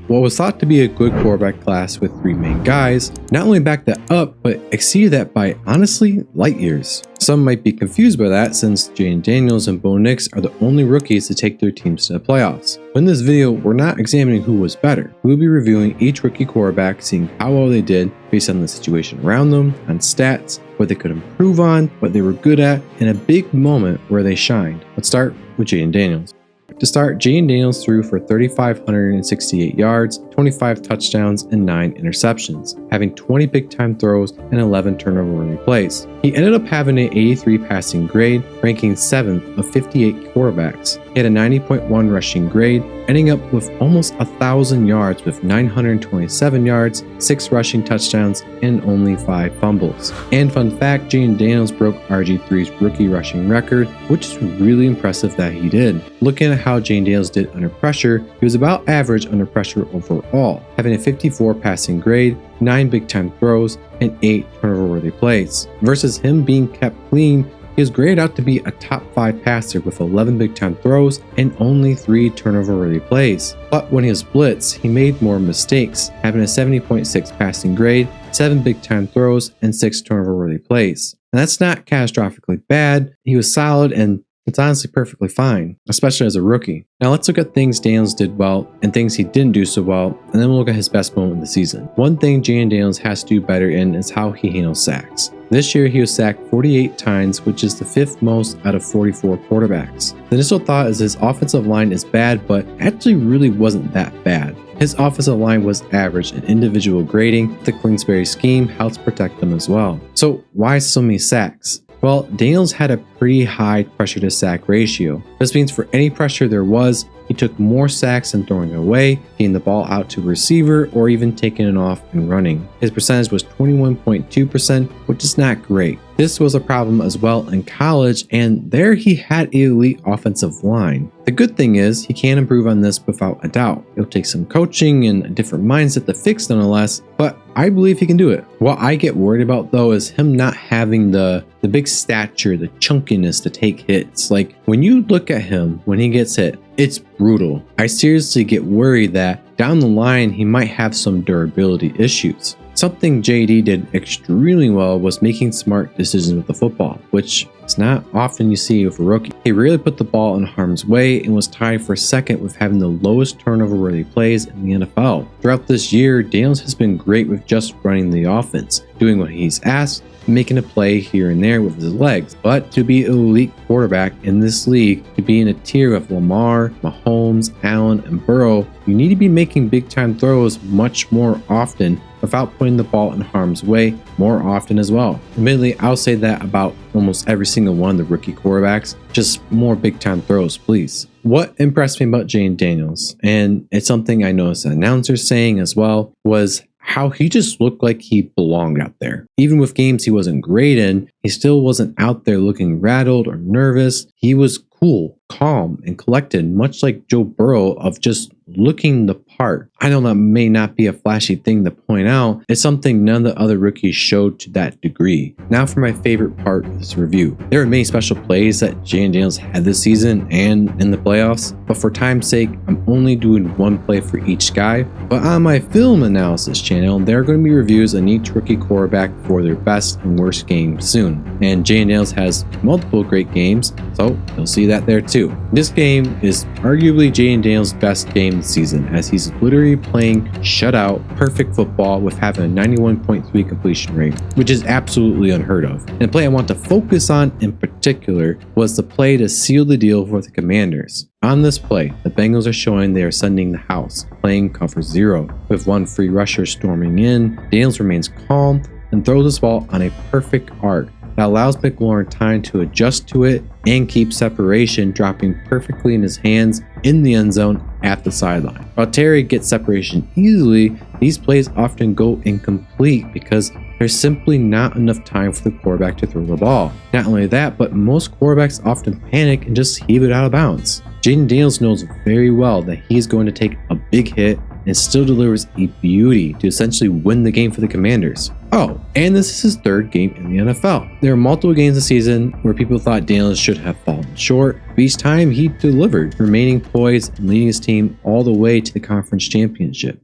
What was thought to be a good quarterback class with 3 main guys not only backed that up, but exceeded that by honestly light years. Some might be confused by that since Jayden Daniels and Penix are the only rookies to take their teams to the playoffs. But in this video, we're not examining who was better. We'll be reviewing each rookie quarterback, seeing how well they did based on the situation around them, on stats, what they could improve on, what they were good at, and a big moment where they shined. Let's start with Jayden Daniels. To start, Jayden Daniels threw for 3,568 yards, 25 touchdowns, and 9 interceptions, having 20 big-time throws and 11 turnover-worthy plays. He ended up having an 83 passing grade, ranking 7th of 58 quarterbacks. He had a 90.1 rushing grade, ending up with almost 1,000 yards with 927 yards, 6 rushing touchdowns, and only 5 fumbles. And fun fact, Jayden Daniels broke RG3's rookie rushing record, which is really impressive that he did. Looking at how Jayden Daniels did under pressure, he was about average under pressure overall, having a 54 passing grade, 9 big-time throws, and 8 turnover-worthy plays. Versus him being kept clean, he was graded out to be a top 5 passer with 11 big-time throws and only 3 turnover-worthy plays. But when he was blitzed, he made more mistakes, having a 70.6 passing grade, 7 big-time throws, and 6 turnover-worthy plays. And that's not catastrophically bad. He was solid, and it's honestly perfectly fine, especially as a rookie. Now let's look at things Daniels did well and things he didn't do so well, and then we'll look at his best moment of the season. One thing Jayden Daniels has to do better in is how he handles sacks. This year he was sacked 48 times, which is the 5th most out of 44 quarterbacks. The initial thought is his offensive line is bad, but actually really wasn't that bad. His offensive line was average and individual grading. The Kingsbury scheme helps protect them as well. So why so many sacks? Well, Daniels had a pretty high pressure to sack ratio. This means for any pressure there was, he took more sacks than throwing away, getting the ball out to a receiver, or even taking it off and running. His percentage was 21.2%, which is not great. This was a problem as well in college, and there he had an elite offensive line. The good thing is, he can improve on this without a doubt. It'll take some coaching and a different mindset to fix nonetheless, but I believe he can do it. What I get worried about though is him not having the big stature, the chunkiness to take hits. Like when you look at him when he gets hit, it's brutal. I seriously get worried that down the line he might have some durability issues. Something JD did extremely well was making smart decisions with the football, which is not often you see with a rookie. He really put the ball in harm's way and was tied for second with having the lowest turnover-worthy plays in the NFL. Throughout this year, Daniels has been great with just running the offense, doing what he's asked, making a play here and there with his legs. But to be an elite quarterback in this league, to be in a tier of Lamar, Mahomes, Allen, and Burrow, you need to be making big-time throws much more often without putting the ball in harm's way more often as well. Admittedly, I'll say that about almost every single one of the rookie quarterbacks. Just more big-time throws, please. What impressed me about Jayden Daniels, and it's something I noticed an announcer saying as well, was how he just looked like he belonged out there. Even with games he wasn't great in, he still wasn't out there looking rattled or nervous. He was cool, calm, and collected, much like Joe Burrow of just looking the part. I know that may not be a flashy thing to point out. It's something none of the other rookies showed to that degree. Now for my favorite part of this review. There are many special plays that Jayden Daniels had this season and in the playoffs, but for time's sake, I'm only doing one play for each guy. But on my film analysis channel, there are going to be reviews on each rookie quarterback for their best and worst games soon. And Jayden Daniels has multiple great games, so you'll see that there too. This game is arguably Jayden Daniels' best game this season, as he's literally playing shutout perfect football with having a 91.3 completion rate, which is absolutely unheard of. And the play I want to focus on in particular was the play to seal the deal for the Commanders. On this play, the Bengals are showing they are sending the house, playing cover 0. With one free rusher storming in, Daniels remains calm and throws this ball on a perfect arc that allows McLaurin time to adjust to it and keep separation, dropping perfectly in his hands in the end zone at the sideline. While Terry gets separation easily, these plays often go incomplete because there's simply not enough time for the quarterback to throw the ball. Not only that, but most quarterbacks often panic and just heave it out of bounds. Jayden Daniels knows very well that he's going to take a big hit and still delivers a beauty to essentially win the game for the Commanders. Oh, and this is his 3rd game in the NFL. There are multiple games this season where people thought Daniels should have fallen short, Each time he delivered, remaining poised and leading his team all the way to the conference championship.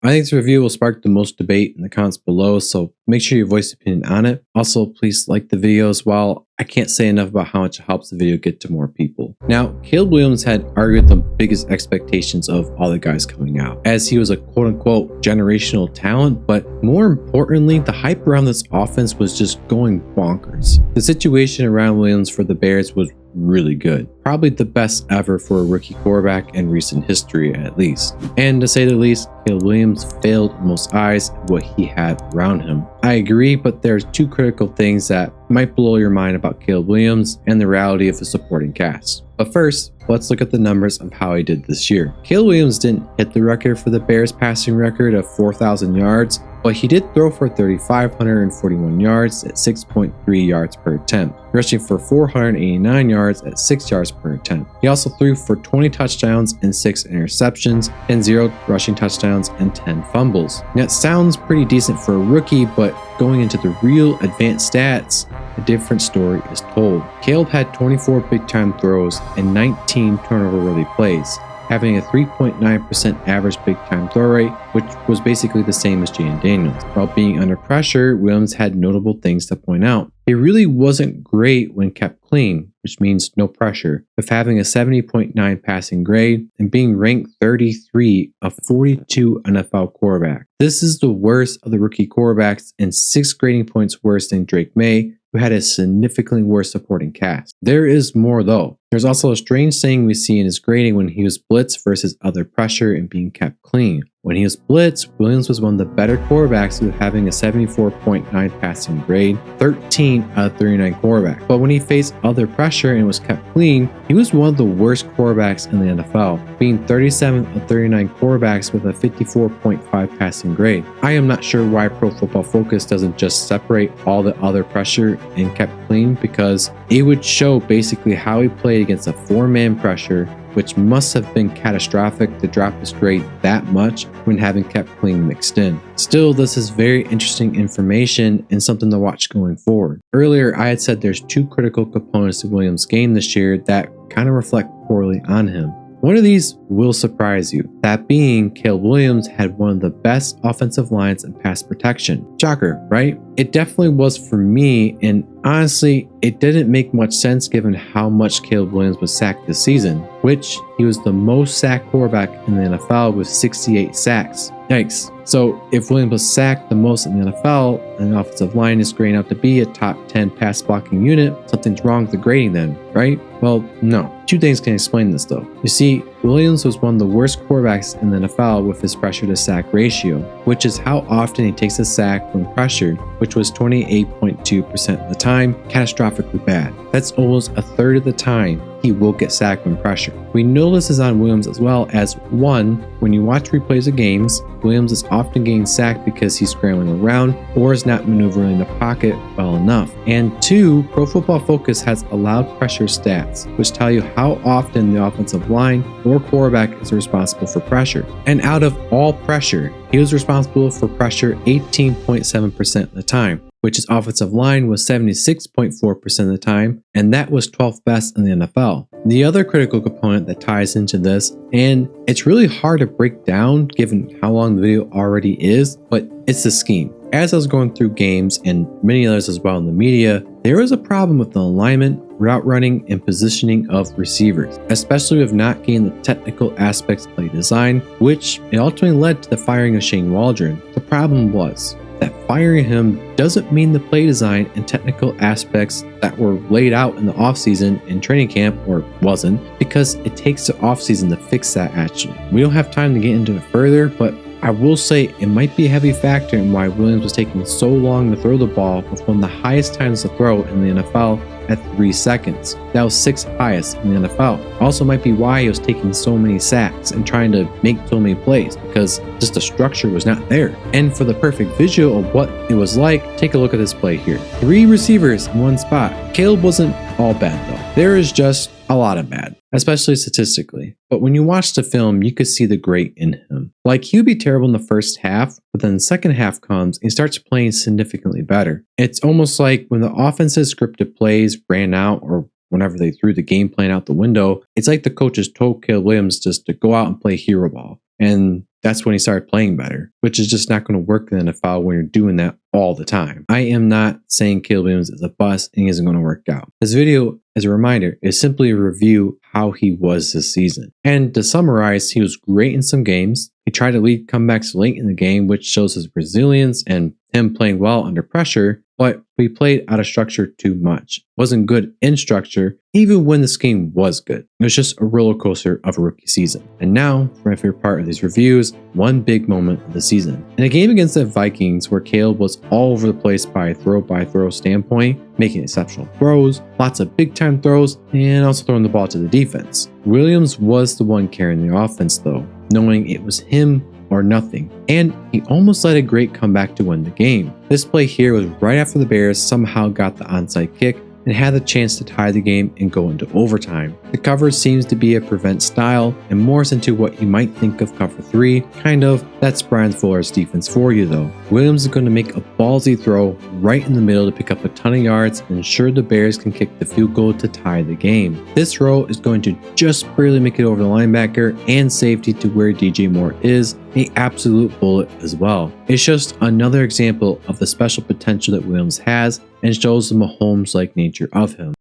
I think this review will spark the most debate in the comments below, so make sure you voice your opinion on it. Also, please like the video as well. I can't say enough about how much it helps the video get to more people. Now, Caleb Williams had arguably the biggest expectations of all the guys coming out, as he was a quote-unquote generational talent, but more importantly, the hype around this offense was just going bonkers. The situation around Williams for the Bears was really good. Probably the best ever for a rookie quarterback in recent history at least. And to say the least, Caleb Williams failed in most eyes what he had around him. I agree, but there's two critical things that might blow your mind about Caleb Williams and the reality of the supporting cast. But first, let's look at the numbers of how he did this year. Caleb Williams didn't hit the record for the Bears passing record of 4,000 yards, but he did throw for 3,541 yards at 6.3 yards per attempt, rushing for 489 yards at 6 yards per attempt. He also threw for 20 touchdowns and 6 interceptions, and 0 rushing touchdowns and 10 fumbles. Now, it sounds pretty decent for a rookie, but going into the real advanced stats, a different story is told. Caleb had 24 big-time throws and 19 turnover-worthy plays, having a 3.9% average big-time throw rate, which was basically the same as Jayden Daniels. While being under pressure, Williams had notable things to point out. He really wasn't great when kept clean, which means no pressure, with having a 70.9 passing grade and being ranked 33 of 42 NFL quarterbacks. This is the worst of the rookie quarterbacks and 6 grading points worse than Drake Maye, who had a significantly worse supporting cast. There is more though. There's also a strange saying we see in his grading when he was blitzed versus other pressure and being kept clean. When he was blitzed, Williams was one of the better quarterbacks with having a 74.9 passing grade, 13 out of 39 quarterbacks. But when he faced other pressure and was kept clean, he was one of the worst quarterbacks in the NFL, being 37 of 39 quarterbacks with a 54.5 passing grade. I am not sure why Pro Football Focus doesn't just separate all the other pressure and kept clean, because it would show basically how he played against a 4-man pressure, which must have been catastrophic to drop his grade that much when having kept clean mixed in. Still, this is very interesting information and something to watch going forward. Earlier, I had said there's 2 critical components to Williams' game this year that kind of reflect poorly on him. One of these will surprise you, that being Caleb Williams had one of the best offensive lines in pass protection. Shocker, right? It definitely was for me, and honestly, it didn't make much sense given how much Caleb Williams was sacked this season, which he was the most sacked quarterback in the NFL with 68 sacks. Yikes. So if Williams was sacked the most in the NFL and the offensive line is grading out to be a top 10 pass blocking unit, something's wrong with the grading then, right? Well, no. 2 things can explain this though. You see, Williams was one of the worst quarterbacks in the NFL with his pressure to sack ratio, which is how often he takes a sack when pressured, which was 28.2% of the time, catastrophically bad. That's almost a third of the time he will get sacked when pressured. We know this is on Williams as well as 1, when you watch replays of games, Williams is often getting sacked because he's scrambling around or is not maneuvering the pocket well enough. And 2, Pro Football Focus has allowed pressure stats, which tell you how often the offensive line or quarterback is responsible for pressure. And out of all pressure, he was responsible for pressure 18.7% of the time, which his offensive line was 76.4% of the time, and that was 12th best in the NFL. The other critical component that ties into this, and it's really hard to break down given how long the video already is, but it's the scheme. As I was going through games and many others as well in the media, there was a problem with the alignment, route running, and positioning of receivers, especially with not getting the technical aspects of play design, which it ultimately led to the firing of Shane Waldron. The problem was that firing him doesn't mean the play design and technical aspects that were laid out in the offseason in training camp, or wasn't, because it takes the offseason to fix that actually. We don't have time to get into it further, but I will say it might be a heavy factor in why Williams was taking so long to throw the ball with one of the highest times to throw in the NFL at 3 seconds. That was 6th highest in the NFL. Also might be why he was taking so many sacks and trying to make so many plays, because just the structure was not there. And for the perfect visual of what it was like, take a look at this play here. 3 receivers in 1 spot. Caleb wasn't all bad though. There is just a lot of bad, especially statistically. But when you watch the film, you could see the great in him. Like, he would be terrible in the first half, but then the second half comes and he starts playing significantly better. It's almost like when the offense's scripted plays ran out or whenever they threw the game plan out the window, it's like the coaches told Caleb Williams just to go out and play hero ball. And that's when he started playing better, which is just not going to work in the NFL when you're doing that all the time. I am not saying Caleb Williams is a bust and he isn't going to work out. This video, as a reminder, is simply a review how he was this season. And to summarize, he was great in some games. He tried to lead comebacks late in the game, which shows his resilience and him playing well under pressure, but he played out of structure too much. Wasn't good in structure, even when the scheme was good. It was just a roller coaster of a rookie season. And now, for my favorite part of these reviews, one big moment of the season. In a game against the Vikings where Caleb was all over the place by throw standpoint, making exceptional throws, lots of big time throws, and also throwing the ball to the defense. Williams was the one carrying the offense though, knowing it was him or nothing, and he almost led a great comeback to win the game. This play here was right after the Bears somehow got the onside kick and had the chance to tie the game and go into overtime. The cover seems to be a prevent style and morphs into what you might think of cover 3, kind of. That's Brian Fuller's defense for you though. Williams is going to make a ballsy throw right in the middle to pick up a ton of yards and ensure the Bears can kick the field goal to tie the game. This throw is going to just barely make it over the linebacker and safety to where DJ Moore is, an absolute bullet as well. It's just another example of the special potential that Williams has and shows the Mahomes-like nature of him.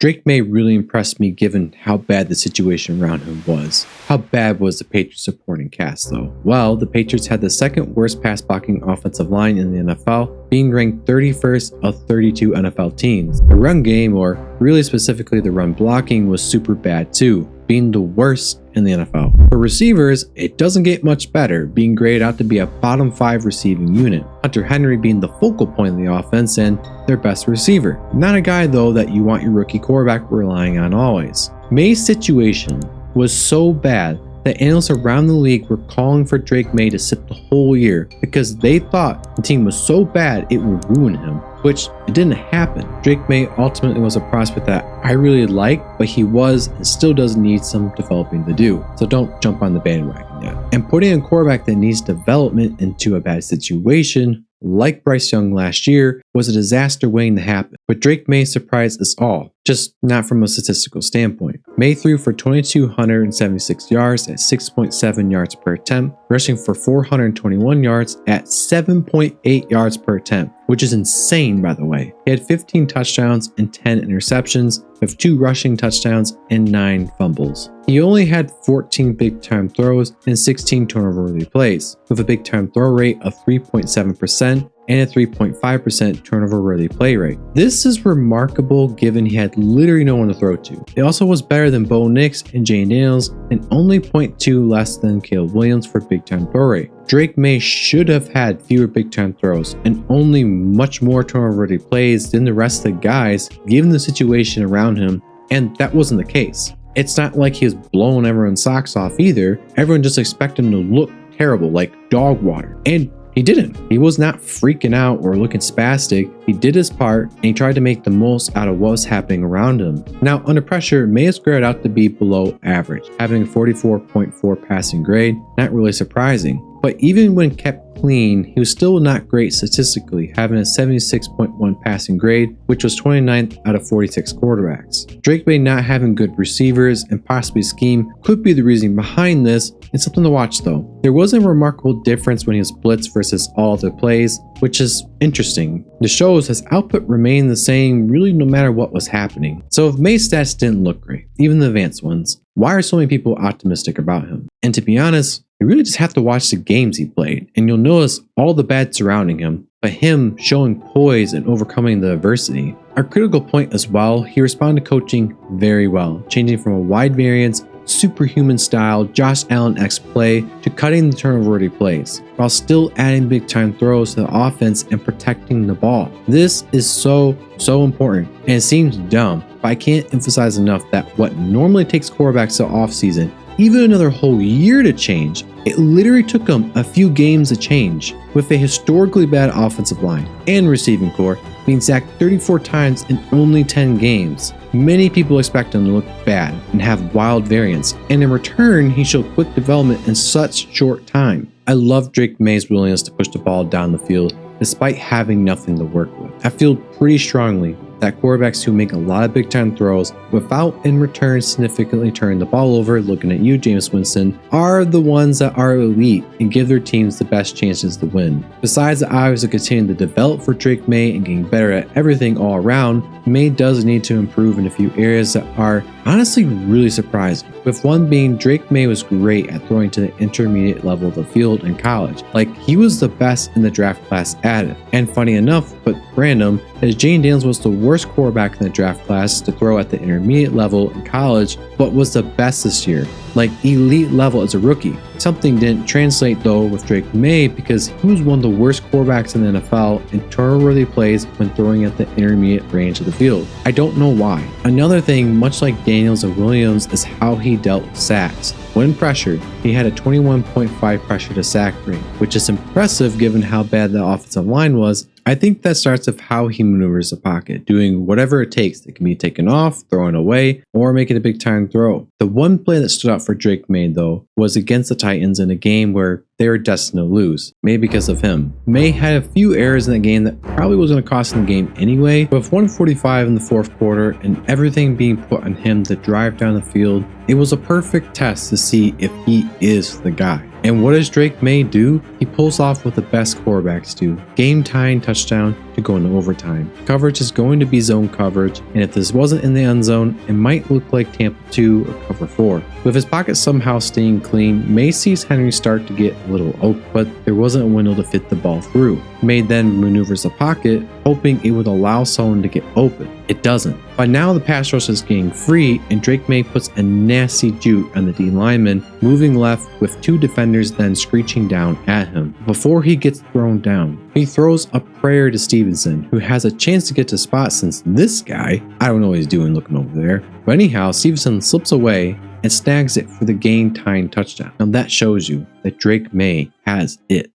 Drake Maye really impressed me given how bad the situation around him was. How bad was the Patriots supporting cast though? Well, the Patriots had the second worst pass blocking offensive line in the NFL, being ranked 31st of 32 NFL teams. The run game, or really specifically the run blocking, was super bad too, being the worst in the NFL. For receivers, it doesn't get much better, being graded out to be a bottom 5 receiving unit. Hunter Henry being the focal point of the offense and their best receiver. Not a guy though that you want your rookie quarterback relying on always. Maye's situation was so bad that analysts around the league were calling for Drake Maye to sit the whole year because they thought the team was so bad it would ruin him, which it didn't happen. Drake Maye ultimately was a prospect that I really liked, but he was and still does need some developing to do, so don't jump on the bandwagon yet. And putting a quarterback that needs development into a bad situation, like Bryce Young last year, was a disaster waiting to happen. But Drake Maye surprised us all, just not from a statistical standpoint. Maye threw for 2,276 yards at 6.7 yards per attempt, rushing for 421 yards at 7.8 yards per attempt, which is insane by the way. He had 15 touchdowns and 10 interceptions, with 2 rushing touchdowns and 9 fumbles. He only had 14 big-time throws and 16 turnover-worthy plays, with a big-time throw rate of 3.7% and a 3.5% turnover-worthy play rate. This is remarkable given he had literally no one to throw to. It also was better than Bo Nix and Jayden Daniels and only 0.2 less than Caleb Williams for big-time throw rate. Drake Maye should have had fewer big-time throws and only much more turnover-worthy plays than the rest of the guys given the situation around him, and that wasn't the case. It's not like he was blowing everyone's socks off either. Everyone just expected him to look terrible, like dog water. And he didn't. He was not freaking out or looking spastic. He did his part and he tried to make the most out of what was happening around him. Now, under pressure, Maye is graded out to be below average, having a 44.4 passing grade, not really surprising. But even when kept clean, he was still not great statistically, having a 76.1 passing grade, which was 29th out of 46 quarterbacks. Drake Maye not having good receivers and possibly scheme could be the reason behind this. It's something to watch though. There was a remarkable difference when he was blitzed versus all other plays, which is interesting. This shows his output remained the same really no matter what was happening. So if Maye's stats didn't look great, even the advanced ones, why are so many people optimistic about him? And to be honest, you really just have to watch the games he played, and you'll notice all the bad surrounding him, but him showing poise and overcoming the adversity. Our critical point as well, he responded to coaching very well, changing from a wide variance, superhuman style Josh Allen-esque play to cutting the turnover-worthy plays, while still adding big-time throws to the offense and protecting the ball. This is so important, and it seems dumb, but I can't emphasize enough that what normally takes quarterbacks the offseason, even another whole year to change, it literally took them a few games to change, with a historically bad offensive line and receiving core being sacked 34 times in only 10 games. Many people expect him to look bad and have wild variance, and in return, he showed quick development in such short time. I love Drake Maye's willingness to push the ball down the field despite having nothing to work with. I feel pretty strongly that quarterbacks who make a lot of big time throws without in return significantly turning the ball over, looking at you, Jameis Winston, are the ones that are elite and give their teams the best chances to win. Besides the obvious of continuing to develop for Drake Maye and getting better at everything all around, Maye does need to improve in a few areas that are honestly really surprising. With one being, Drake Maye was great at throwing to the intermediate level of the field in college. Like, he was the best in the draft class at it. And funny enough, but random, is Jayden Daniels was the worst quarterback in the draft class to throw at the intermediate level in college, but was the best this year, like elite level as a rookie. Something didn't translate though with Drake Maye because he was one of the worst quarterbacks in the NFL in turnover-worthy plays when throwing at the intermediate range of the field. I don't know why. Another thing, much like Daniels and Williams, is how he dealt with sacks. When pressured, he had a 21.5 pressure to sack rate, which is impressive given how bad the offensive line was. I think that starts with how he maneuvers the pocket, doing whatever it takes. It can be taken off, thrown away, or making a big time throw. The one play that stood out for Drake Maye though was against the Titans in a game where they were destined to lose, maybe because of him. Maye had a few errors in that game that probably was going to cost him the game anyway, but with 1:45 in the fourth quarter and everything being put on him to drive down the field, it was a perfect test to see if he is the guy. And what does Drake Maye do? He pulls off what the best quarterbacks do. Game-tying touchdown to go into overtime. Coverage is going to be zone coverage, and if this wasn't in the end zone, it might look like Tampa 2 or cover 4. With his pocket somehow staying clean, Maye sees Henry start to get a little open, but there wasn't a window to fit the ball through. Maye then maneuvers the pocket, hoping it would allow someone to get open. It doesn't. By now the pass rush is getting free, and Drake Maye puts a nasty juke on the D lineman, moving left with two defenders then screeching down at him. Before he gets thrown down, he throws a prayer to Stevenson, who has a chance to get to spot since this guy, I don't know what he's doing looking over there. But anyhow, Stevenson slips away and snags it for the game-tying touchdown. Now that shows you that Drake Maye has it.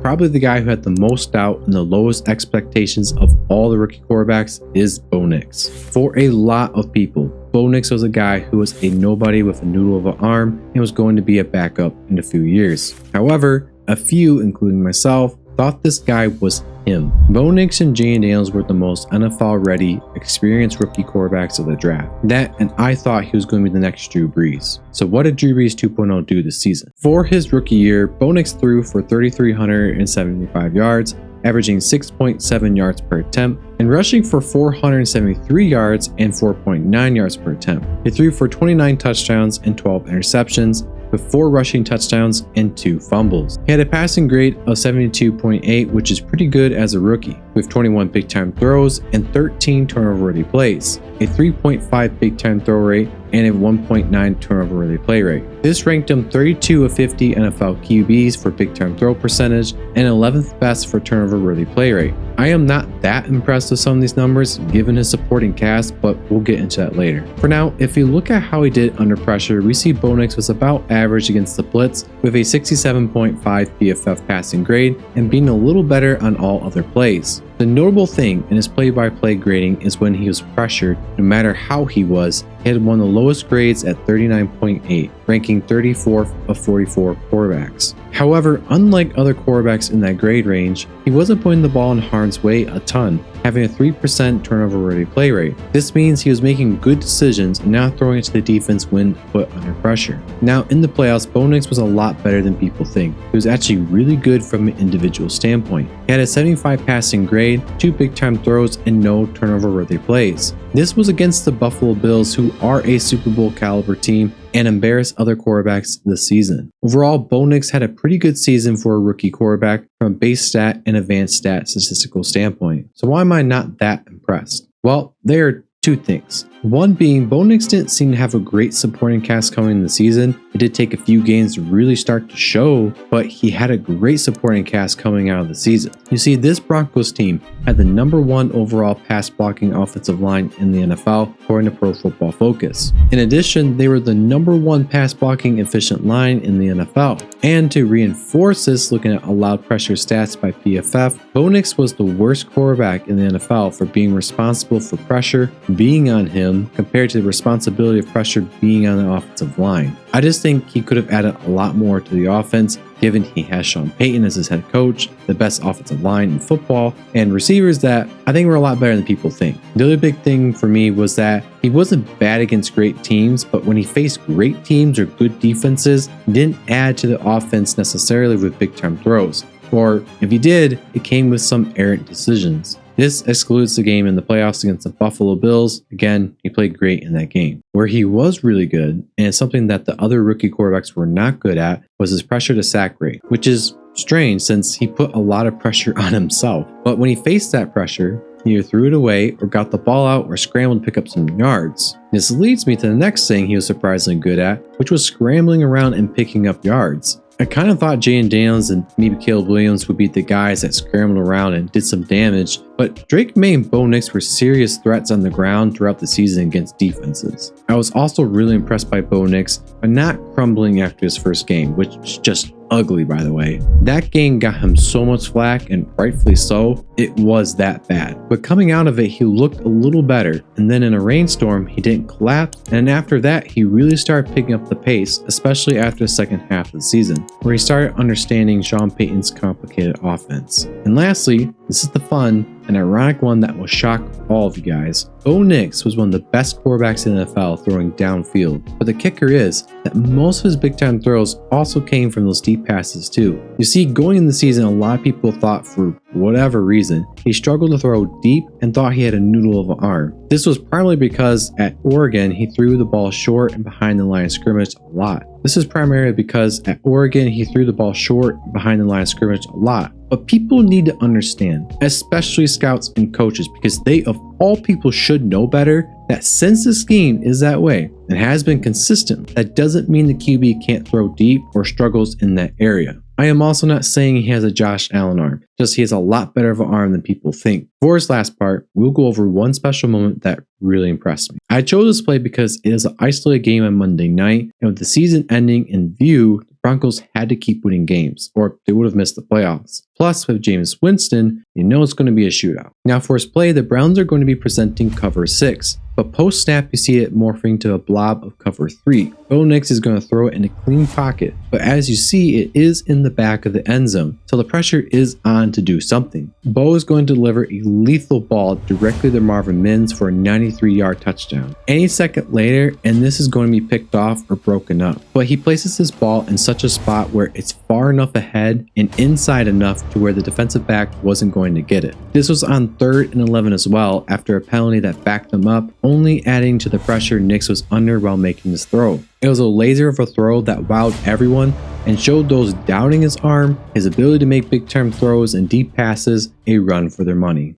Probably the guy who had the most doubt and the lowest expectations of all the rookie quarterbacks is Bo Nix. For a lot of people, Bo Nix was a guy who was a nobody with a noodle of an arm and was going to be a backup in a few years. However, a few, including myself, thought this guy was him. Bo Nix and Jayden Daniels were the most NFL-ready, experienced rookie quarterbacks of the draft. That, and I thought he was going to be the next Drew Brees. So what did Drew Brees 2.0 do this season? For his rookie year, Bo Nix threw for 3,375 yards, averaging 6.7 yards per attempt, and rushing for 473 yards and 4.9 yards per attempt. He threw for 29 touchdowns and 12 interceptions, with 4 rushing touchdowns and 2 fumbles. He had a passing grade of 72.8, which is pretty good as a rookie, with 21 big-time throws and 13 turnover-worthy plays, a 3.5 big-time throw rate, and a 1.9 turnover-worthy play rate. This ranked him 32 of 50 NFL QBs for big-time throw percentage and 11th best for turnover-worthy play rate. I am not that impressed with some of these numbers given his supporting cast, but we'll get into that later. For now, if you look at how he did under pressure, we see Bo Nix was about average against the blitz with a 67.5 PFF passing grade and being a little better on all other plays. The notable thing in his play-by-play grading is when he was pressured, no matter how he was, he had one of the lowest grades at 39.8, ranking 34th of 44 quarterbacks. However, unlike other quarterbacks in that grade range, he wasn't putting the ball in harm's way a ton, having a 3% turnover-worthy play rate. This means he was making good decisions and not throwing it to the defense when put under pressure. Now, in the playoffs, Bo Nix was a lot better than people think. He was actually really good from an individual standpoint. He had a 75 passing grade, 2 big-time throws, and no turnover-worthy plays. This was against the Buffalo Bills, who are a Super Bowl caliber team and embarrass other quarterbacks this season. Overall, Bo Nix had a pretty good season for a rookie quarterback from a base stat and advanced stat statistical standpoint. So why am I not that impressed? Well, there are 2 things. One being, Bo Nix didn't seem to have a great supporting cast coming in the season. It did take a few games to really start to show, but he had a great supporting cast coming out of the season. You see, this Broncos team had the #1 overall pass blocking offensive line in the NFL, according to Pro Football Focus. In addition, they were the #1 pass blocking efficient line in the NFL. And to reinforce this, looking at allowed pressure stats by PFF, Bo Nix was the worst quarterback in the NFL for being responsible for pressure being on him him compared to the responsibility of pressure being on the offensive line. I just think he could have added a lot more to the offense, given he has Sean Payton as his head coach, the best offensive line in football, and receivers that I think were a lot better than people think. The other big thing for me was that he wasn't bad against great teams, but when he faced great teams or good defenses, he didn't add to the offense necessarily with big-time throws. Or if he did, it came with some errant decisions. This excludes the game in the playoffs against the Buffalo Bills. Again, he played great in that game. Where he was really good, and something that the other rookie quarterbacks were not good at, was his pressure to sack rate, which is strange since he put a lot of pressure on himself. But when he faced that pressure, he either threw it away or got the ball out or scrambled to pick up some yards. This leads me to the next thing he was surprisingly good at, which was scrambling around and picking up yards. I kind of thought Jayden Daniels and maybe Caleb Williams would be the guys that scrambled around and did some damage, but Drake Maye and Bo Nix were serious threats on the ground throughout the season against defenses. I was also really impressed by Bo Nix for not crumbling after his first game, which is just ugly, by the way. That game got him so much flack, and rightfully so. It was that bad. But coming out of it, he looked a little better, and then in a rainstorm, he didn't collapse, and after that, he really started picking up the pace, especially after the second half of the season, where he started understanding Sean Payton's complicated offense. And lastly, this is the fun and ironic one that will shock all of you guys. Bo Nix was one of the best quarterbacks in the NFL throwing downfield, but the kicker is that most of his big-time throws also came from those deep passes too. You see, going in the season, a lot of people thought for whatever reason, he struggled to throw deep and thought he had a noodle of an arm. This was primarily because at Oregon, he threw the ball short and behind the line of scrimmage a lot. This is primarily because at Oregon, he threw the ball short and behind the line of scrimmage a lot. But people need to understand, especially scouts and coaches, because they of all people should know better, that since the scheme is that way and has been consistent, that doesn't mean the QB can't throw deep or struggles in that area. I am also not saying he has a Josh Allen arm, just he has a lot better of an arm than people think. For his last part, we'll go over one special moment that really impressed me. I chose this play because it is an isolated game on Monday night, and with the season ending in view, the Broncos had to keep winning games, or they would have missed the playoffs. Plus, with Jameis Winston, you know it's going to be a shootout. Now for his play, the Browns are going to be presenting cover 6. But post-snap, you see it morphing to a blob of cover 3. Bo Nix is going to throw it in a clean pocket, but as you see, it is in the back of the end zone, so the pressure is on to do something. Bo is going to deliver a lethal ball directly to Marvin Mims for a 93-yard touchdown. Any second later, and this is going to be picked off or broken up. But he places this ball in such a spot where it's far enough ahead and inside enough to where the defensive back wasn't going to get it. This was on 3rd and 11 as well, after a penalty that backed them up, only adding to the pressure Nix was under while making this throw. It was a laser of a throw that wowed everyone and showed those doubting his arm, his ability to make big-time throws and deep passes, a run for their money.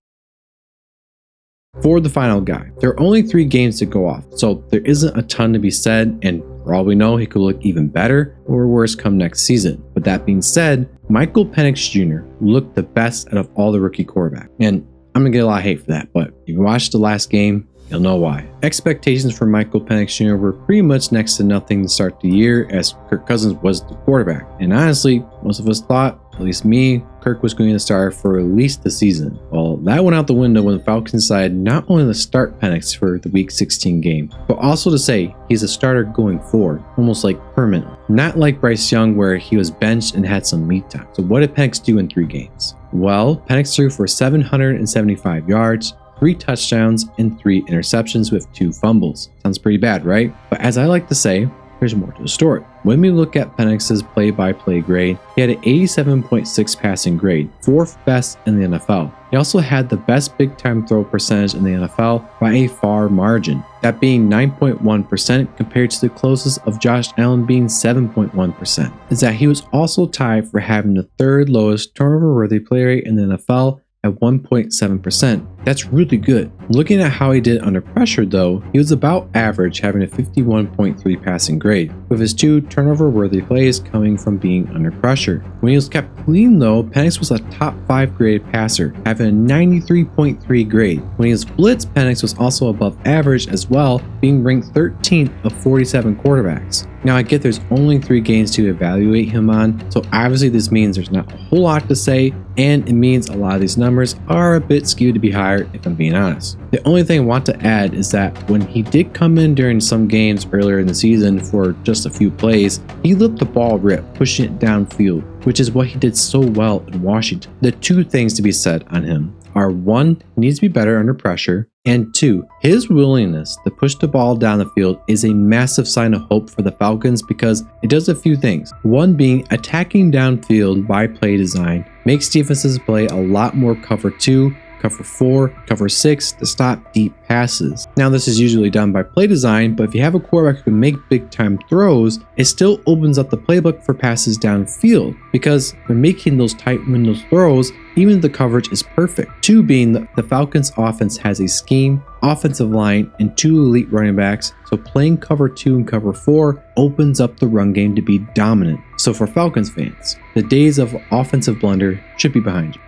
For the final guy, there are only 3 games to go off, so there isn't a ton to be said, and for all we know, he could look even better or worse come next season. But that being said, Penix Jr. looked the best out of all the rookie quarterbacks. And I'm gonna get a lot of hate for that, but if you watched the last game, you'll know why. Expectations for Penix Jr. were pretty much next to nothing to start the year, as Kirk Cousins was the quarterback. And honestly, most of us thought, at least me, Kirk was going to start for at least the season. Well, that went out the window when the Falcons decided not only to start Penix for the Week 16 game, but also to say he's a starter going forward, almost like permanent. Not like Bryce Young where he was benched and had some meat time. So what did Penix do in 3 games? Well, Penix threw for 775 yards, 3 touchdowns, and 3 interceptions with 2 fumbles. Sounds pretty bad, right? But as I like to say, there's more to the story. When we look at Penix's play-by-play grade, he had an 87.6 passing grade, 4th best in the NFL. He also had the best big-time throw percentage in the NFL by a far margin, that being 9.1% compared to the closest of Josh Allen being 7.1%. Is that he was also tied for having the 3rd lowest turnover-worthy play rate in the NFL at 1.7%. That's really good. Looking at how he did under pressure though, he was about average, having a 51.3 passing grade, with his 2 turnover-worthy plays coming from being under pressure. When he was kept clean though, Penix was a top 5 graded passer, having a 93.3 grade. When he was blitzed, Penix was also above average as well, being ranked 13th of 47 quarterbacks. Now I get there's only 3 games to evaluate him on, so obviously this means there's not a whole lot to say, and it means a lot of these numbers are a bit skewed to be higher if I'm being honest. The only thing I want to add is that when he did come in during some games earlier in the season for just a few plays, he let the ball rip, pushing it downfield, which is what he did so well in Washington. The 2 things to be said on him are 1, he needs to be better under pressure, and 2, his willingness to push the ball down the field is a massive sign of hope for the Falcons because it does a few things. 1 being attacking downfield by play design makes defenses play a lot more cover 2, cover 4, cover 6 to stop deep passes. Now this is usually done by play design, but if you have a quarterback who can make big time throws, it still opens up the playbook for passes downfield because for making those tight window throws, even if the coverage is perfect. 2 being the Falcons offense has a scheme, offensive line, and 2 elite running backs, so playing cover 2 and cover 4 opens up the run game to be dominant. So for Falcons fans, the days of offensive blunder should be behind you.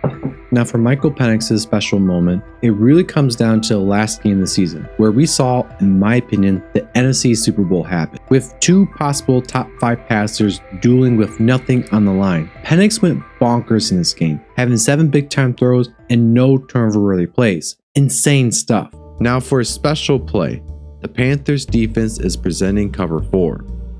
Now for Michael Penix's special moment, it really comes down to the last game of the season, where we saw, in my opinion, the NFC Super Bowl happen, with 2 possible top 5 passers dueling with nothing on the line. Penix went bonkers in this game, having 7 big time throws and no turnover-worthy plays. Insane stuff. Now for a special play, the Panthers defense is presenting cover 4,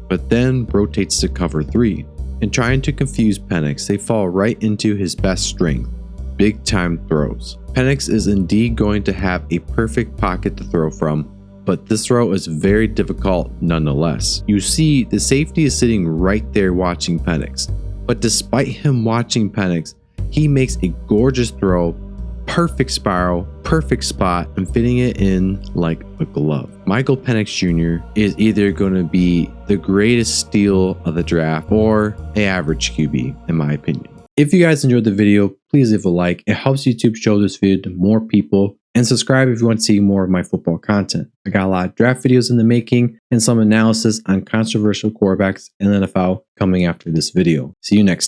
but then rotates to cover 3. And trying to confuse Penix, they fall right into his best strength, big time throws. Penix is indeed going to have a perfect pocket to throw from, but this throw is very difficult nonetheless. You see, the safety is sitting right there watching Penix, but despite him watching Penix, he makes a gorgeous throw, perfect spiral, perfect spot, and fitting it in like a glove. Michael Penix Jr. is either going to be the greatest steal of the draft or an average QB, in my opinion. If you guys enjoyed the video, please leave a like. It helps YouTube show this video to more people. And subscribe if you want to see more of my football content. I got a lot of draft videos in the making and some analysis on controversial quarterbacks in the NFL coming after this video. See you next time.